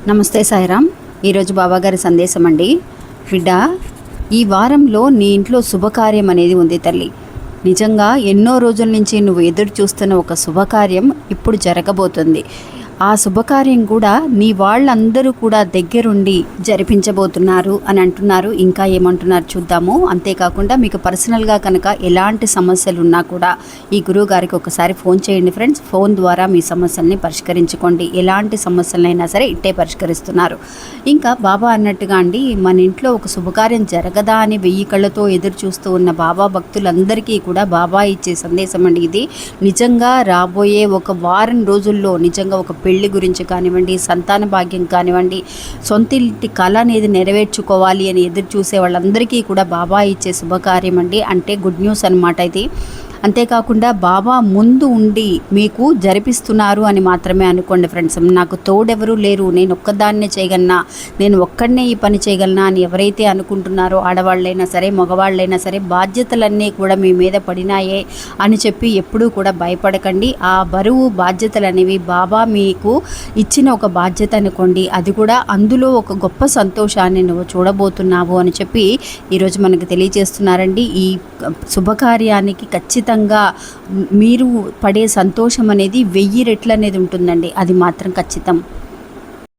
నమస్తే సాయిరామ్. ఈరోజు బాబాగారి సందేశం అండి. బిడ్డ, ఈ వారంలో నీ ఇంట్లో శుభకార్యం అనేది ఉంది తల్లి. నిజంగా ఎన్నో రోజుల నుంచి నువ్వు ఎదురు చూస్తున్న ఒక శుభకార్యం ఇప్పుడు జరగబోతుంది. ఆ శుభకార్యం కూడా నీ వాళ్ళందరూ కూడా దగ్గరుండి జరిపించబోతున్నారు అని అంటున్నారు. ఇంకా ఏమంటున్నారు చూద్దాము. అంతేకాకుండా మీకు పర్సనల్గా కనుక ఎలాంటి సమస్యలు ఉన్నా కూడా ఈ గురువు గారికి ఒకసారి ఫోన్ చేయండి ఫ్రెండ్స్. ఫోన్ ద్వారా మీ సమస్యల్ని పరిష్కరించుకోండి. ఎలాంటి సమస్యలైనా సరే ఇట్టే పరిష్కరిస్తున్నారు. ఇంకా బాబా అన్నట్టుగా అండి, మన ఇంట్లో ఒక శుభకార్యం జరగదా అని 1000 కళ్ళతో ఎదురు చూస్తూ ఉన్న బాబా భక్తులందరికీ కూడా బాబా ఇచ్చే సందేశం అండి ఇది. నిజంగా రాబోయే ఒక వారం రోజుల్లో నిజంగా ఒక పెళ్లి గురించి కానివ్వండి, సంతాన భాగ్యం కానివ్వండి, సొంత ఇంటి కళ అనేది నెరవేర్చుకోవాలి అని ఎదురు చూసే వాళ్ళందరికీ కూడా బాబా ఇచ్చే శుభకార్యం అండి. అంటే గుడ్ న్యూస్ అనమాట ఇది. అంతేకాకుండా బాబా ముందు ఉండి మీకు జరిపిస్తున్నారు అని మాత్రమే అనుకోండి ఫ్రెండ్స్. నాకు తోడెవరూ లేరు, నేను ఒక్కదాన్నే చేయగలనా, నేను ఒక్కడనే ఈ పని చేయగలనా అని ఎవరైతే అనుకుంటున్నారో, ఆడవాళ్ళైనా సరే మగవాళ్ళైనా సరే, బాధ్యతలన్నీ కూడా మీ మీద పడినాయే అని చెప్పి ఎప్పుడూ కూడా భయపడకండి. ఆ బరువు బాధ్యతలు అనేవి బాబా మీకు ఇచ్చిన ఒక బాధ్యత అనుకోండి. అది కూడా అందులో ఒక గొప్ప సంతోషాన్ని నువ్వు చూడబోతున్నావు అని చెప్పి ఈరోజు మనకు తెలియజేస్తున్నారండి. ఈ శుభకార్యానికి ఖచ్చితంగా మీరు పడే సంతోషం అనేది 1000 రెట్లు అనేది ఉంటుందండి. అది మాత్రం ఖచ్చితం.